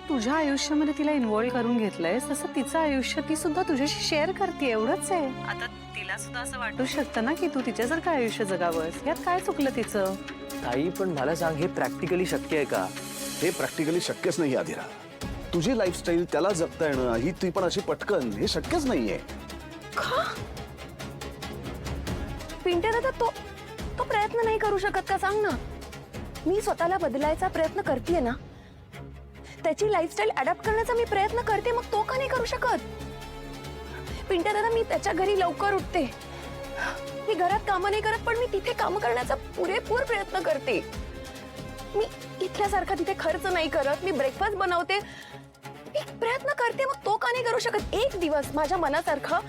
तुझ्या आयुष्यामध्ये तिला इन्व्हॉल्व करून घेतलंयस तसं तिचं आयुष्य ती सुद्धा तुझ्याशी शेअर करते, एवढंच आहे. आता तिला सुद्धा असं वाटू शकतं ना की तू तिच्यासारखं आयुष्य जगावंस. यात काय चुकलं तिचं? ताई पण मला सांग, हे प्रॅक्टिकली शक्य आहे का? हे प्रॅक्टिकली शक्यच नाही आदिरा. तुझी लाईफस्टाईल त्याला जगता येणं ही ती पण अशी पटकन हे शक्यच नाहीये. पिंट्या दादा, तो प्रयत्न नाही करू शकत का? सांग ना. मी स्वतःला बदलायचा प्रयत्न करतेय ना, त्याची लाईफस्टाईल अडॅप्ट करण्याचा मी प्रयत्न करते, मग तो का नाही करू शकत? पिंट्या दादा, मी त्याच्या घरी लवकर उठते, मी घरात कामं नाही करत, पण मी तिथे काम करण्याचा पुरेपूर प्रयत्न करते. मी इथल्यासारखा तिथे खर्च नाही करत, मी ब्रेकफास्ट बनवते, मी प्रयत्न करते, मग तो का नाही करू शकत? एक दिवस माझ्या मनासारखा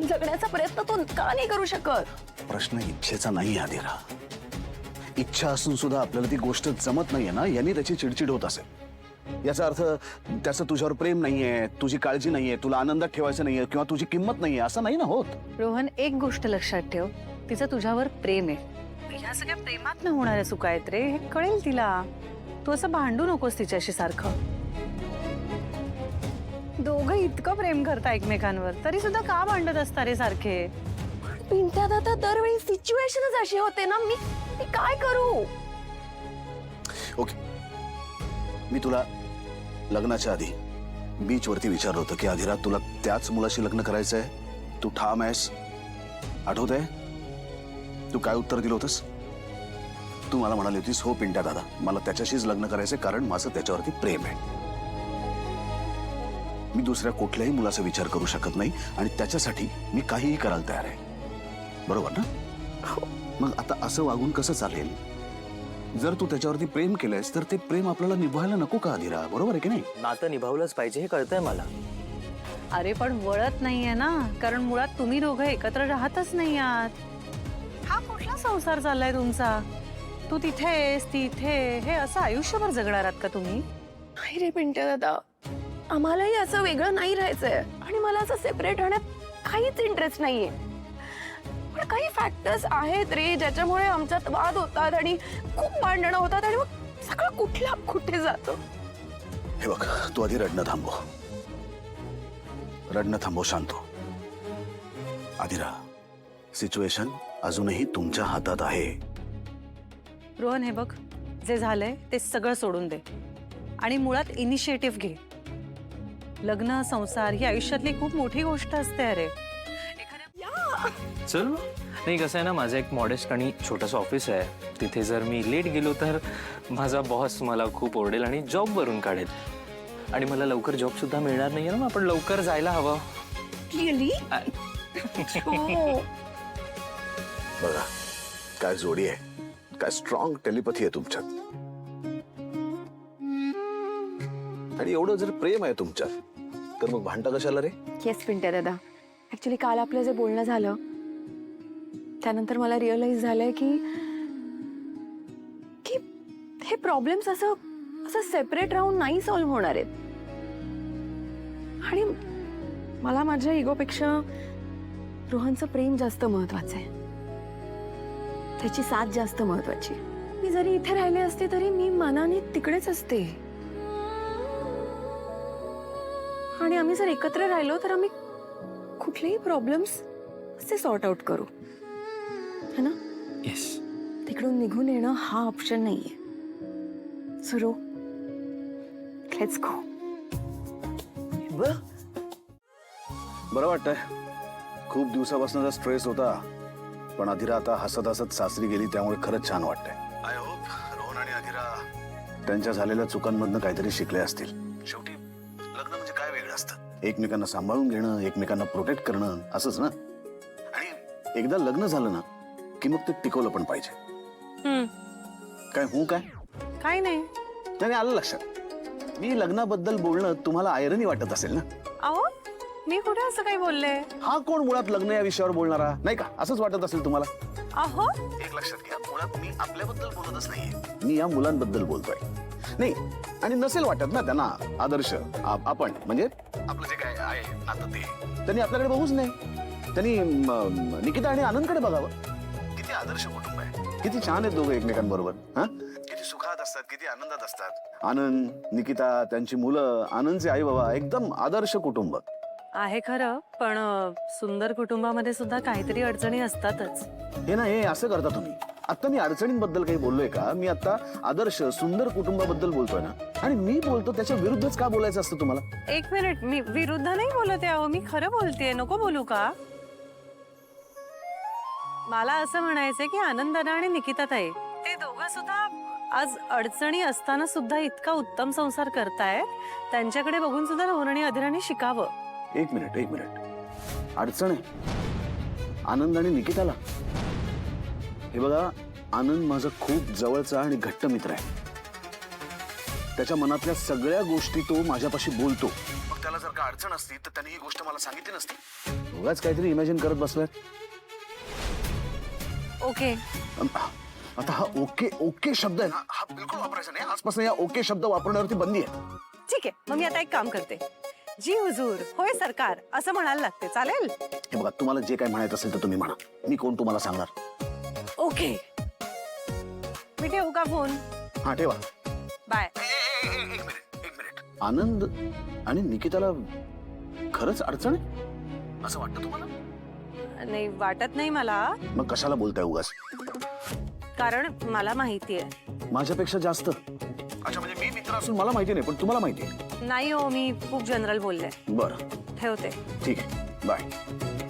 जगण्याचा प्रयत्न तो का नाही करू शकत? प्रश्न इच्छेचा नाही आदिरा. इच्छा असून सुद्धा आपल्याला ती गोष्ट जमत नाहीये ना, यांनी त्याची चिडचिड होत असेल. याचा अर्थ त्याचं तुझ्यावर प्रेम नाहीये, तुझी काळजी नाहीये, तुला आनंदात ठेवायचं नाहीये किंवा तुझी किंमत नाहीये, असं नाही ना होत. रोहन, एक गोष्ट लक्षात ठेव, तिचं तुझ्यावर प्रेम आहे. ह्या सगळ्या प्रेमात न होणाऱ्या चुका आहेत रे, हे कळेल तिला. तू असं भांडू नकोस तिच्याशी सारखं. दोघं इतकं प्रेम करता एकमेकांवर, तरी सुद्धा का भांडत असता रे सारखे? पिंट्या दादा, दरवेळी सिच्युएशनच अशी होते ना, मी काय करू? ओके, मी तुला लग्नाच्या आधी बीच वरती विचारलं होतं की आधिरा, तुला त्याच मुलाशी लग्न करायचंय? तू ठाम आहेस? आठवतंय तू काय उत्तर दिलं होतंस? तू मला म्हणाली होतीस, हो पिंट्या दादा, मला त्याच्याशीच लग्न करायचंय कारण माझं त्याच्यावरती प्रेम आहे. मी दुसऱ्या कुठल्याही मुलाचा विचार करू शकत नाही आणि त्याच्यासाठी मी काहीही करायला तयार आहे. बरोबर ना? मग आता असं वागून कसं चालेल? जर तू त्याच्यावरती प्रेम केलंयस तर ते प्रेम आपल्याला निभावायला नको का आदिरा? बरोबर आहे की नाही? नातं निभावलंच पाहिजे, हे कळतंय मला. अरे पण वळत नाहीये ना, कारण मुळात तुम्ही दोघं एकत्र राहतच नाही आहात. हा कुठला संसार चाललाय तुमचा? तू तिथे आहेस, ती इथे. हे असं आयुष्यभर जगणार आहात का तुम्ही? नाही रे पिंट्या दादा, आम्हालाही असं वेगळं नाही राहायचंय आणि मला असं सेपरेट राहण्यात काहीच इंटरेस्ट नाहीये. पण काही फॅक्टर्स आहेत रे ज्याच्यामुळे आमच्यात वाद होतात आणि खूप भांडणं होतात आणि मग सगळं कुठला कुठे जातो. हे बघ, तू आधी रडणं थांबव. रडणं थांबव, शांत हो. आदिरा, सिच्युएशन अजूनही तुमच्या हातात आहे. रोहन, हे बघ, जे झालंय ते सगळं सोडून दे आणि मुळात इनिशिएटिव्ह घे. लग्न संसार ही आयुष्यातली खूप मोठी गोष्ट असते. अरे चल नाही, कसं आहे ना, माझं एक मॉडेस्ट आणि छोटंसं ऑफिस आहे. तिथे जर मी लेट गेलो तर माझा बॉस मला खूप ओरडेल आणि जॉबवरून काढेल. आणि मला लवकर जॉब सुद्धा मिळणार नाहीये ना, आपण लवकर जायला हवं. रिअली? बघा काय जोडी आहे, काय स्ट्रॉंग टेलिपॅथी आहे तुमच्यात. आणि एवढं जर प्रेम आहे तुमच्यात तर मग भांडता कशाला रे? येस पिंट्या दादा, ऍक्च्युली काल आपलं जे बोलणं झालं त्यानंतर मला रिअलाइज झालंय की हे प्रॉब्लेम्स असं सेपरेट राहून नाही सॉल्व्ह होणार आहेत. आणि मला माझ्या इगोपेक्षा रोहनचं प्रेम जास्त महत्वाचं आहे, त्याची साथ जास्त महत्वाची. मी जरी इथे राहिले असते तरी मी मनाने तिकडेच असते. आणि आम्ही जर एकत्र राहिलो तर आम्ही कुठलेही प्रॉब्लेम्स असे सॉर्ट आउट करू, है ना? येस. तिकडून निघून येणं हा ऑप्शन नाहीये. सुरू, लेट्स गो. बरं वाटतंय. खूप दिवसापासूनचा स्ट्रेस होता, पण आधिरा आता हसत हसत सासरी गेली त्यामुळे खरंच छान वाटतंय. आय होप रोहन आणि आधिरा त्यांच्या झालेल्या चुकांमधनं काहीतरी शिकले असतील. शेवटी लग्न म्हणजे काय वेगळं असतं, एकमेकांना सांभाळून घेणं, एकमेकांना प्रोटेक्ट करणं, असंच ना. आणि एकदा लग्न झालं ना की मग ते टिकवलं पण पाहिजे. काय हो काय नाही. त्याने आलं लक्षात. मी लग्नाबद्दल बोलणं तुम्हाला आयरनी वाटत असेल ना? अहो, मी कुठे असं काही बोलले? हा कोण मुळात लग्न या विषयावर बोलणारा, नाही का? असंच वाटत असेल तुम्हाला. अहो, एक लक्षात घ्या, मुळात मी आपल्याबद्दल बोलतच नाहीये, मी या मुलांबद्दल बोलतोय. नाही, आणि नसेल वाटत ना त्यांना आदर्श आपण म्हणजे आपलं जे काय आहे नातं ते त्यांनी आपल्याकडे बघूच नाही. त्यांनी निकिता आणि आनंदकडे बघावं. किती आदर्श कुटुंब आहे, किती छान आहेत दोघं एकमेकांबरोबर. हा, किती सुखात सुखात असतात, किती आनंदात असतात. आनंद, निकिता, त्यांची मुलं, आनंदचे आई बाबा, एकदम आदर्श कुटुंब. आहे खरं, पण सुंदर कुटुंबामध्ये सुद्धा काहीतरी अडचणी असतातच. हे ना, हे असं करता तुम्ही. आता मी अडचणींबद्दल काही बोललोय का? मी आता आदर्श सुंदर कुटुंबाबद्दल बोलतोय ना. आणि मी बोलतो त्याच्या विरुद्धच का बोलायचं असतं तुम्हाला? एक मिनिट, मी विरुद्ध नाही बोलत आहे अहो, मी खरं बोलतेय. नको बोलू का? मला असं म्हणायचंय की आनंदाना आणि निकिताताई ते दोघं सुद्धा आज अडचणी असताना सुद्धा इतका उत्तम संसार करतायत. त्यांच्याकडे बघून सुद्धा रोहन आणि अधिराने शिकावं. एक मिनिट. अडचण आहे आनंद आणि निकिताला? हे बघा, आनंद माझा खूप जवळचा आणि घट्ट मित्र आहे. त्याच्या मनातल्या सगळ्या गोष्टी तो माझ्यापाशी बोलतो. मग त्याला जर का अडचण असती तर त्याने ही गोष्ट मला सांगितली नसती. उगाच काहीतरी इमॅजिन करत बसलाय. ओके, आता हा ओके शब्द आहे ना, हा बिलकुल वापरायचा नाही. आजपासून या ओके शब्द वापरण्यावरती बंदी आहे. ठीक आहे. मग मी आता एक काम करते. जी हुजूर, होय सरकार, असं म्हणायला लागते. चालेल? हे बघा, तुम्हाला जे काही म्हणायचं असेल तर तुम्ही म्हणा. मी कोण तुम्हाला सांगणार? ओके, मी ठेवू का फोन? हा, ठेवा. बाय. एक मिनिट. आनंद आणि निकिताला खरंच अडचण आहे असं वाटतं तुम्हाला? नाही, वाटत नाही मला. मग कशाला बोलताय उगाच? कारण मला माहितीये. माझ्यापेक्षा जास्त? अच्छा, म्हणजे मी मित्र असून मला माहिती नाही, पण तुम्हाला माहिती आहे? नाही हो, मी खूप जनरल बोलले. बरं, ठेवते. ठीक आहे. बाय.